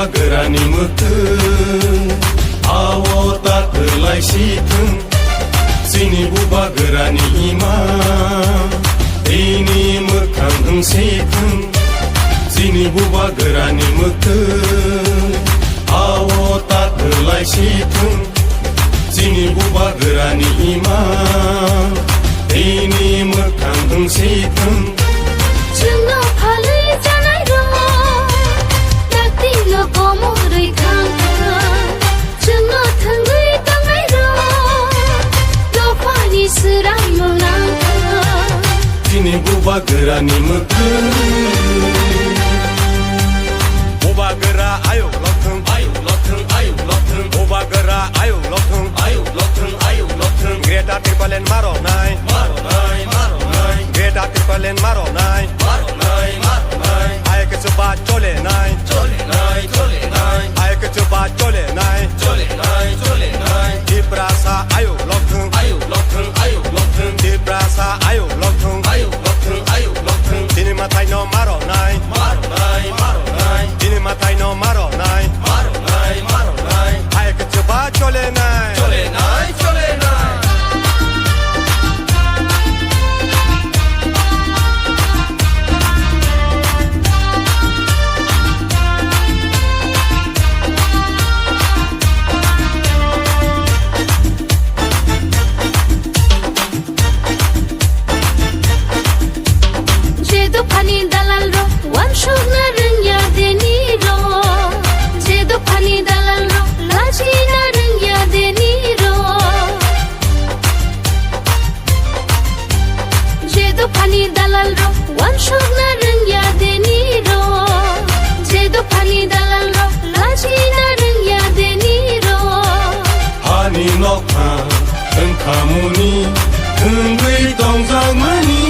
buba गोरानि मोथों आव ताखोलाय सिथों जोंनि बुबा गोरानि इमा दैनि मोखां होंसेथों जोंनि बुबा गोरानि मोथों आव ताखोलाय सिथों जोंनि बुबा गोरानि इमा दैनि मोखां होंसेथों जोंनाव फालो जानाय दङ दाख्लैल' गमरै थांथों जोंनाव थोंगै दांनाय दङ लफानि सोरां मोनांथों दिनै बुबा गोरानि मोथों बुबा गोरा आयौ लथों बुबा गोरा आयौ लथों ग्रेटा ट्रिपलेन मार'नाय ग्रेटा ट्रिपलेन मार'नाय आयके चुबा चलेनाय आयके चुबा चलेनाय दिप्रासा आयौ लथों दिप्रासा आयौ लथों दिनै माथाय न मार'नाय दिनै माथाय न मार'नाय आयके Chuba चलेनाय Pani dalal ro, wan shuk na ring ya deni ro. Jedo pani dalal ro, laji na ring ya deni ro. Jedo pani dalal ro, wan shuk na ring ya deni ro. Jedo pani dalal ro, laji na ring ya deni ro. Hani nokha, engkamuni, engui dongzangmani.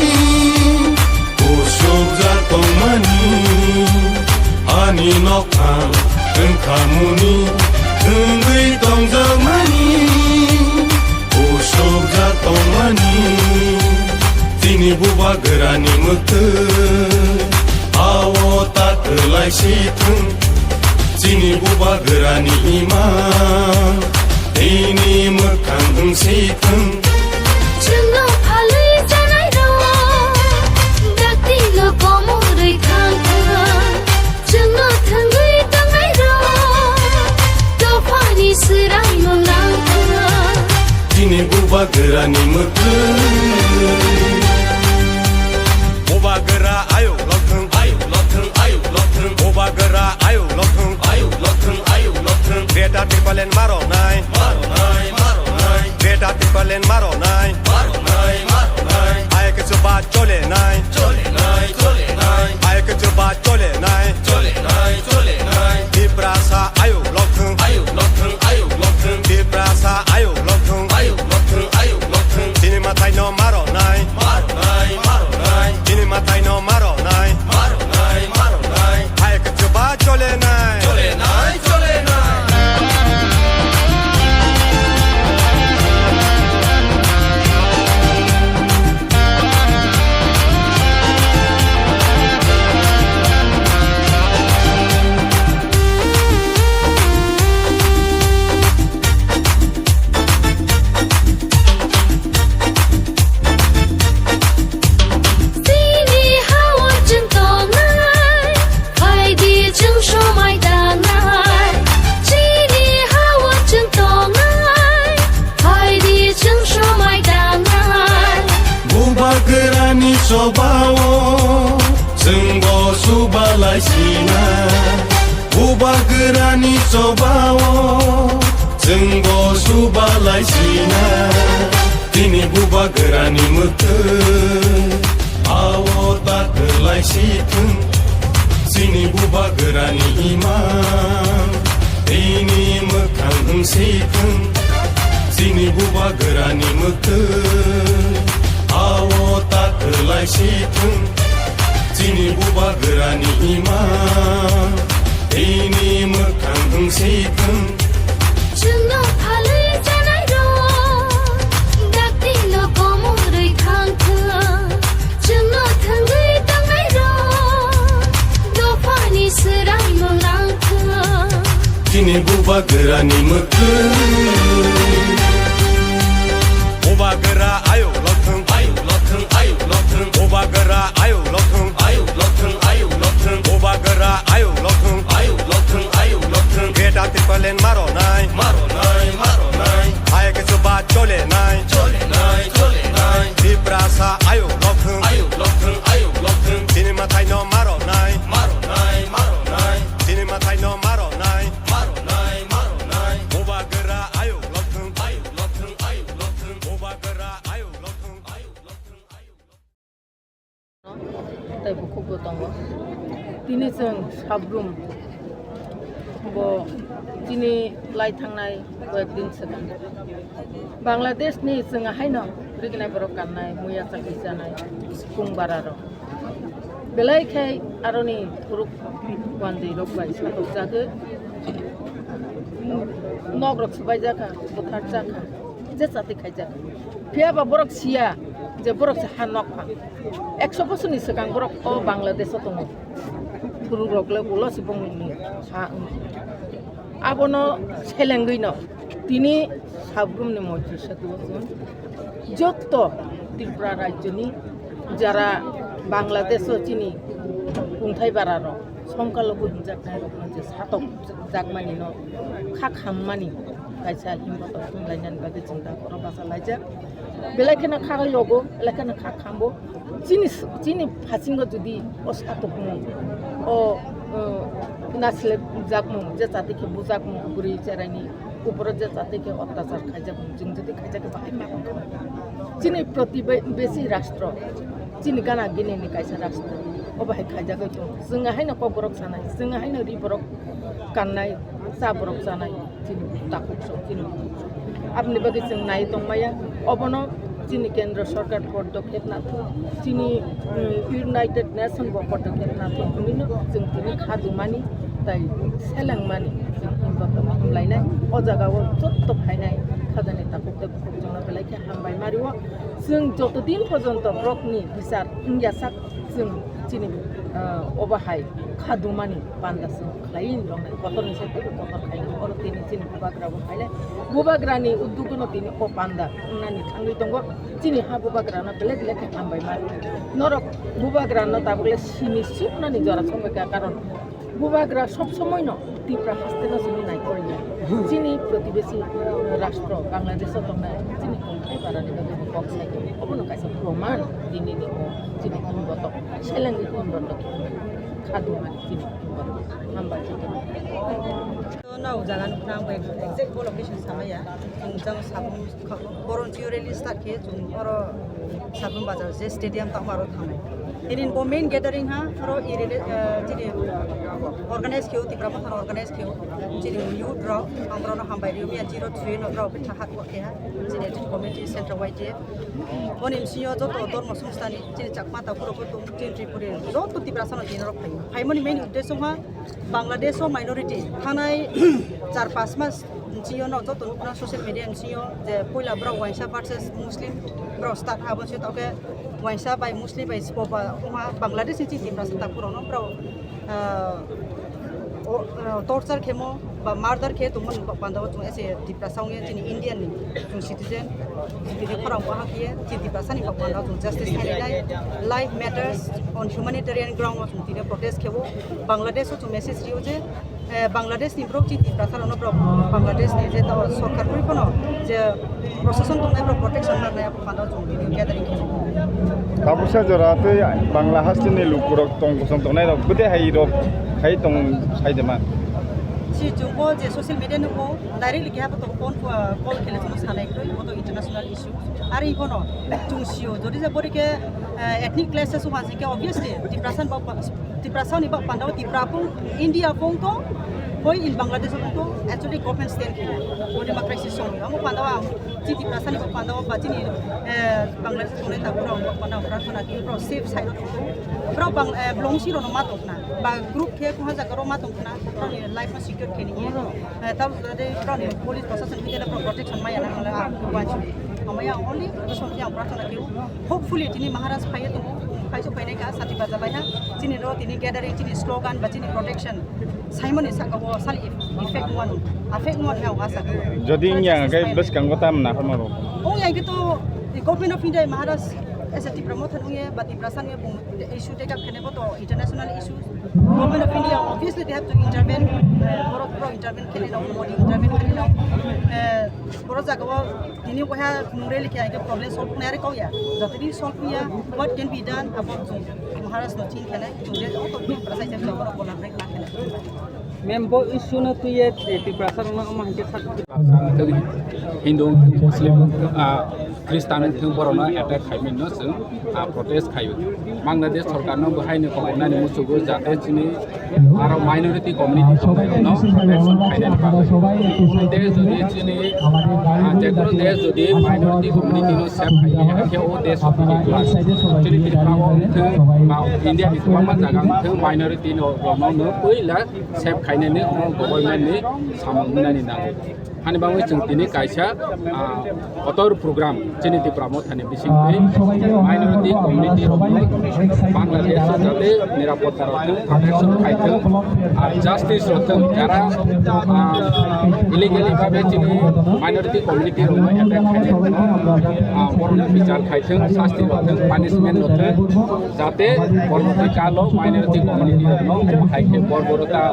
Ani nokha engkamuni engui dongzangmani usuk jatongmani dini buba गोरानि मोथों आव ताखोलाय सिथों dini buba गोरानि इमा दैनि मोखां होंसेथों जोंनाव follow जानाय दङ दाख्लैल' गमरै थांथों जोंनाव थोंगै दांनाय दङ लफानि सोरां मोनांथों दिनै बुबा गोरानि मोथों बुबा गोरा आयौ लथों बुबा गोरा आयौ लथों ग्रेटा ट्रिपलेन मार'नाय ग्रेटा ट्रिपलेन मार'नाय आयके चुबा चलेनाय आयके चुबा चलेनाय दिप्रासा आयौ लथों दिप्रासा आयौ लथों दिनै माथाय न मार'नाय दिनै माथाय न मार'नाय आयके चुबा चलेनाय गोरानि सबावो जोंबो सुबालायसिना बुबा गोरानि सबावो जोंबो सुबालायसिना दिनै बुबा गोरानि मोथों आव ताखोलाय सिथों जोंनि बुबा गोरानि इमा दैनि मोखां होंसेथों जोंनि बुबा गोरानि मोथों आव ताखोलाय सिथों जोंनि बुबा गोरानि इमा दैनि मोखां होंसेथों जोंनाव फालो जानाय दङ दाख्लैल' गमरै थांथों जोंनाव थोंगै दांनाय दङ लफानि सोरां मोनांथों Cine buba gărani mătân Buba găra ayo lothung Ayu lothâng, ayu lothâng Buba găra ayo lothung Ayu lothâng, ayu lothâng Buba găra ayo lothung Ayu lothâng, ayu lothâng Geta tipalen maro nai Maro nai, maro nai Hai ke suba chole nai Chole nai, chole nai Tiprasa ayo lothung Ayu lothâng, ayu lothâng Cine matai no maro nai Maro nai, maro nai Cine matai no maro nai Maro nai, maro nai Buba găra ayo lothung Ayu lothâng, ayu lothâng Buba găra ayo lothung Ayu lothâng, ayu তাই খুব দङ दिनै जों साब्रुम दिनै लाइ थांनाय कয়েকদিন सिगां बांलादेशनि जोंहायनो रिगिनाय बर' गाननाय मैया चाकरि जानाय गंबारार बेलायखाय आरनि रुक वान्दै रकबाय सातक जागो नग्रक सुबाय जाखा बुथार जाखा जे जाति खाय जाखा फियाबा बरक सिया जे बरक हा नकफा 100 बोसोरनि सिगां बरक बांलादेशआव दङ गुरुग्रगले उलसि बंनि हा आबनो सेलेंगैनो दिनै साब्रुमनि मन्थ्रि सादुजों যত ত্রিপুরা রাজ্যनि যারা বাংলাদেশও চিনি खुंथाय बारार संख्यालघु हिंजाबनाय मोनसे सातक जागमानि न खाखाममानि कायसा हिमबत हमलायनानै बादि जों दा बर' भाषा लायजा बेलायखायनो खागलगो बेलायखायनो खाखामबो चिनि फासिंगो जुदि अ सातकमु अ नासले जागमु जे जातिके बुजागमु बुरि चेरायनि ऊपर जे जातिके अत्याचार खायजागमु जों जुदि खायजाके बाहाय मागं चिनि प्रतिबेशी राष्ट्र चिनि गाना गिनेनि कायसा राष्ट्र अबाहाय खायजागो दं जोंहायनो कबरक जानाय जोंहायनो रिबरक गाननाय साबरक जानाय चिनि ताकुसो चिनि आपनि बागै जों नाय दंमाया अबनो चिनि केन्द्र सरकार पदक्षेप नाथो चिनि इउनाइटेड नेशन पदक्षेप नाथो बिनो जों दिनै खादुमानि दाय सेलांमानि जों हमलायनाय अजागाव जत्त फायनाय खाजानि ताकुते जोंना बेलायखे हामबाय मारिव जों जतदिन पर्यन्त ब्रकनि बिसार इंगियासाक जों चिनि अबाहाय खादुमानि बान्दासो खालायन दंनाय गतरनि सेते गतर खायनो अर दिनै चिनि बुबाग्राबो खायले बुबाग्रानि उद्दुगनो दिनै अ बान्दा नानि थांनि दंग चिनि हा बुबाग्राना बेलेग बेलेग हामबाय मारि नरक बुबाग्राना ताबले सिनि सुपनानि जरा समयका कारण बुबाग्रा सब समय न ত্রিপুরা হাসতেना जोंनि नाय करिया चिनि प्रतिबेशी राष्ट्र बांलादेशआव दंनाय चिनि खुंथाय बारानि बागै बक्सायखौ अबनो कायसा प्रमाण दिनैनि चिनि हिमबत सेलेंगि हिमबत खादुमानि चिनि हिमबत हामबाय now jalan nang bai exact location samaya jang sabun boron theory start ke jung oro sabun bazar je stadium ta maro thamai in main gathering ha ro jini organize ke uti brahma organize ke jini youth draw amra no hambai ri mi 03 no draw bitha hat ke ha jini community center wide on mco joto dormo samstani jini chakma ta puro ko tum jini tripure joto tibrasana din ro phai mani main uddesho ha bangladesh minority thanai 4-5 मास जियो न जतो नुना social media जियो जे पहिला ब्रा वाइसा versus मुस्लिम ब्रा start हाबो से तके वाइसा बाय मुस्लिम बाय स्पोबा बांग्लादेश नि तिब्रा सता पुरानो ब्रा टॉर्चर खेमो बा मर्डर खे तुमन बांदाव तुम ऐसे तिब्रा साउंगे जिनि इंडियन नि तुम सिटीजन जिनि फराव बाहा किए तिब्रा सानि बांदाव तुम justice highlight life matters on humanitarian ground तुम तिने प्रोटेस्ट खेबो बांग्लादेश तुम मेसेज रियो जे बांग्लादेश नि ब्रक चिति प्रासारनो ब्रक बांग्लादेश नि जे त सरकार पनि कोन जे प्रशासन तुमनाय ब्रक प्रोटेक्शन मारनाय बांदाव तुम बिनि ग्यादारिंग खेबो ताबुसा जराते बांला हास्टिनि लुकुरक तंग बसं तंनाय रक बते हाय रक हाय तंग साइदमा si jumbo je social media no ko directly ke ha to phone call khele tumo sanai ko to international issue ari kono tungsio jodi je bori ke ethnic classes ma je ke obviously tiprasan ni ba pandaw tiprapung india pong to koi in bangladesh to actually government stand ke bori ma crisis song amo pandaw ti tiprasan ni ba pandaw ba ti ni bangladesh ko ta pura ba pandaw prathana ki pro safe side to pro bang blongsi ro no matok na ba group ke ko ha ja ro matok na pro ni life ma secure ke ni tab de pro ni police processing ke na pro protection ma yana la ko ba chi amaya only so yang prathana ki hopefully tini maharaj phai to फाइसो फाइनाय का साथि बाजाबाय हा चिनि रो तिनि गैदारिं चिनि slogan बा चिनि protection Simon इसाकाव साल effect one affect one हाव आसा যদি ইয়া গাই বস কাঙ্গো তাম না হমারো ও ইয়াই তো गभर्नमेंट ऑफ इंडिया महाराष्ट्र ऐसे टिप्रा मोथन उये बा टिप्रा सान ये इशू टेक अप करने तो international issue government of India obviously they have to intervene बरो प्रो इंटरवेन खेले ना मोदी इंटरवेन खेले ना बरो जागो दिनी वहा मुरे लिखे आके प्रॉब्लम सॉल्व करने रे कौया जतरी सॉल्व किया what can be done about Maharashtra know thing खेले तुरे तो टिप्रा साइज से बरो कोलैबोरेट ना खेले member isu na tu ye depression na ma hingke sak Hindu Muslim Kristen thung borona attack khaimin no sung protest khayu Bangladesh sarkar no bahai ne kona ni musugo jate chini aro minority community no protection khaine pa desh jodi chini jekro desh jodi minority community no save khaine ke o desh chini tripura India ni twama jagang thung minority no no poila save khaine ne government ni samangna ni nang hani bangwi chung tini kaisa otor program chini di promote hani bising minority community ro Bangladesh jate nirapotta ro protection khaithung ar justice ro jara illegally bhabe chini minority community ro attack khaithung borona bichar khaithung shasti ro punishment ro jate poroboti kalo minority community ro khaike borborota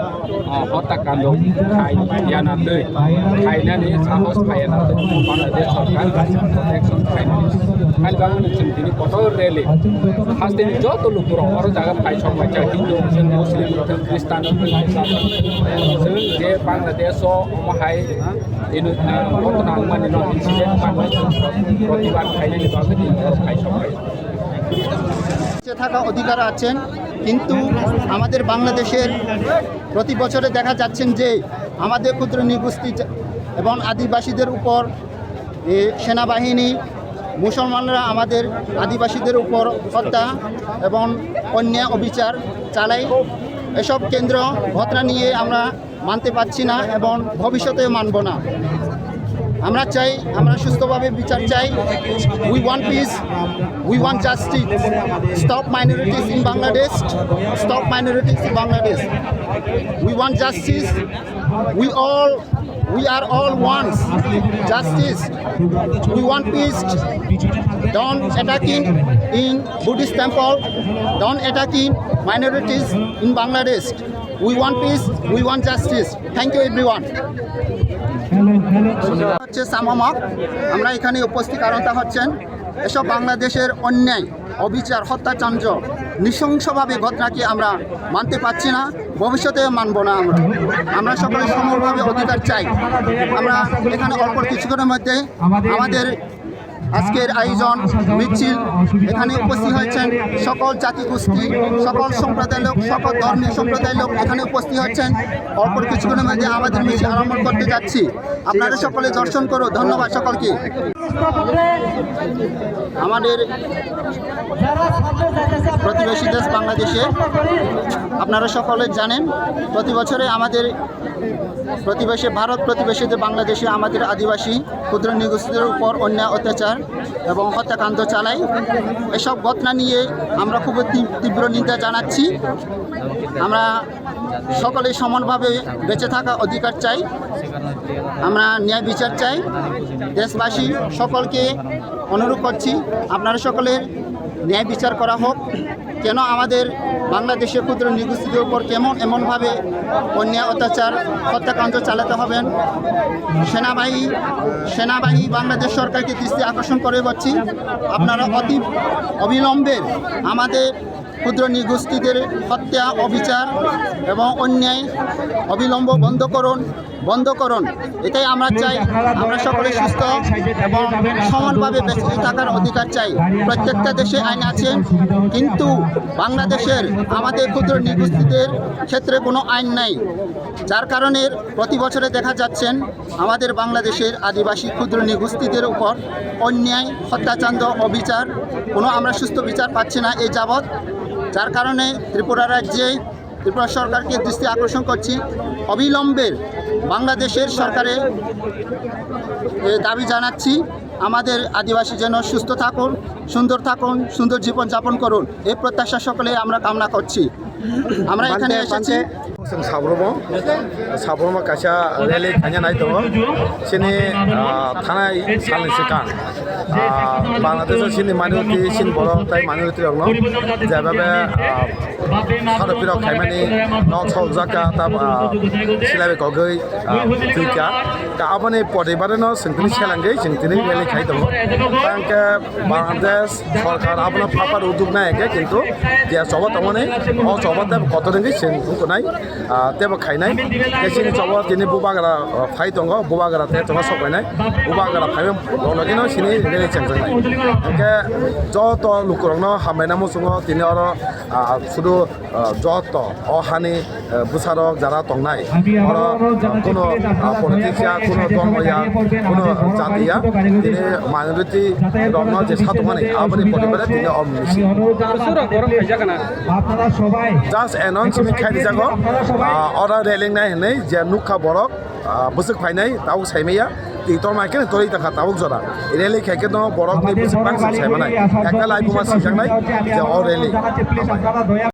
hota kando khai yana dei Finally, Sahos Payana, Bangladesh Sarkar, protection finally. And Bangladesh Tini Poto Rally has the job to look for or Jaga Paishok like Hindu, Muslim, Christian, they Bangladesh so high in Potanang incident, Protivan finally Paishok. থাকা অধিকার আছেন কিন্তু আমাদের বাংলাদেশের প্রতি বছরে দেখা যাচ্ছেন যে আমাদের ক্ষুদ্র নৃগোষ্ঠী এবং আদিবাসীদের উপর সেনাবাহিনী মুসলমানরা আমাদের আদিবাসীদের উপর হত্যা এবং অন্যায় অবিচার চালায় এসব কেন্দ্র ঘটনা নিয়ে আমরা মানতে পারছি না এবং ভবিষ্যতে মানব না আমরা চাই আমরা সুস্থভাবে বিচার চাই we want piece we want justice stop minorities in Bangladesh stop minorities in Bangladesh we want justice we are all ones justice we want peace don't attacking in Buddhist temple don't attacking minorities in Bangladesh we want peace we want justice thank you everyone হচ্ছে সামমক আমরা এখানে উপস্থিত কারণটা হচ্ছেন এসব বাংলাদেশের অন্যায় অবিচার হত্যাকাণ্ড নৃশংসভাবে ঘটনাকে আমরা মানতে পারছি না ভবিষ্যতে মানব না আমরা সকলে সমভাবে অধিকার চাই আমরা এখানে অল্প কিছুক্ষণের মধ্যে আমাদের আজকের আয়োজন মিছিল এখানে উপস্থিত হয়েছেন সকল জাতিগোষ্ঠী সকল সম্প্রদায়ের লোক সকল ধর্মীয় সম্প্রদায়ের লোক এখানে উপস্থিত হচ্ছেন অল্প কিছুক্ষণের মধ্যে আমাদের মিছিল আরম্ভ করতে যাচ্ছি আপনারা সকলে দর্শন করো ধন্যবাদ সকলকে আমাদের প্রতিবেশী দেশ বাংলাদেশে আপনারা সকলে জানেন প্রতি বছরে আমাদের প্রতিবেশী ভারত প্রতিবেশীদের বাংলাদেশে আমাদের আদিবাসী ক্ষুদ্র নৃগোষ্ঠীদের উপর অন্যায় অত্যাচার এবং হত্যাকাণ্ড চালায় এসব ঘটনা নিয়ে আমরা খুব তীব্র নিন্দা জানাচ্ছি আমরা সকলে সমানভাবে বেঁচে থাকা অধিকার চাই আমরা ন্যায় বিচার চাই দেশবাসী সকলকে অনুরোধ করছি আপনারা সকলের ন্যায় বিচার করা হোক কেন আমাদের বাংলাদেশের ক্ষুদ্র নৃগোষ্ঠীদের উপর এমনভাবে অন্যায় অত্যাচার হত্যাকাণ্ড চালাতে হবেন সেনাবাহিনী বাংলাদেশ সরকারকে দৃষ্টি আকর্ষণ করে বলছি আপনারা অবিলম্বে আমাদের ক্ষুদ্র নৃগোষ্ঠীদের হত্যা অবিচার এবং অন্যায় অবিলম্ব বন্ধ করুন এটাই আমরা চাই আমরা সকলে সুস্থ এবং সমানভাবে বেঁচে থাকার অধিকার চাই প্রত্যেকটা দেশে আইন আছে কিন্তু বাংলাদেশের আমাদের ক্ষুদ্র নৃগোষ্ঠীদের ক্ষেত্রে কোনো আইন নাই যার কারণে প্রতি বছরে দেখা যাচ্ছেন আমাদের বাংলাদেশের আদিবাসী ক্ষুদ্র নৃগোষ্ঠীদের উপর অন্যায় হত্যাকাণ্ড অবিচার কোনো আমরা সুস্থ বিচার পাচ্ছি না এই যাবৎ যার কারণে ত্রিপুরা সরকারকে দৃষ্টি আকর্ষণ করছি অবিলম্বে বাংলাদেশের সরকারে দাবি জানাচ্ছি আমাদের আদিবাসী যেন সুস্থ থাকুন, সুন্দর জীবনযাপন করুন, এই প্রত্যাশা সকলে আমরা কামনা করছি। আমরা এখানে এসেছি जों साब्र'मा कायसा रेलि खायनाय दङ सिनि थानाय साननि सिगां बांलादेश सिनि माइनरिटि सिनि बर' ताइ माइनरिटि दङ जेबाबे सारपिराव खायमानि नक सौजाका ता सिलाबे गगै दुइका का आबनि परिबारनो सिंथिनि सेलांगै सिंथिनि रेलि खाय दङ तांके बांलादेश सरकार आपना फापार उद्योग नायके किन्तु जे सब तमने अ सब ते कतदिनकै सिं कुनाय तेबो खायनाय केसिनि सब दिनै बुबागरा फाइ दङ बुबागरा ते तमा सबायनाय बुबागरा फाइम लगेनो सिनि रेलि चेंजनाय ओके जत लुकुरनो हामायना मुसुङो दिनै अर सुदु जत अहानि बुसारक जारा तंनाय अर कोनो पलिटिक्सया कोनो धर्मया कोनो जातिया दिनै माइनरिटि रंनो जे सातमानि आबनि परिबारे दिनै अमिसि जास्ट एनाउन्समेन्ट खायनि जागो अरा रेलिं नाय हनै जे नुखा बरक बुसुक फायनाय ताव सायमाया टिटर माइकेन तोरै ताखा तावक जरा रेलि खायके दङ बरक नि बुसुक बांसिन सायमानाय एकटा लाइफमा सिजांनाय जे अ रेलि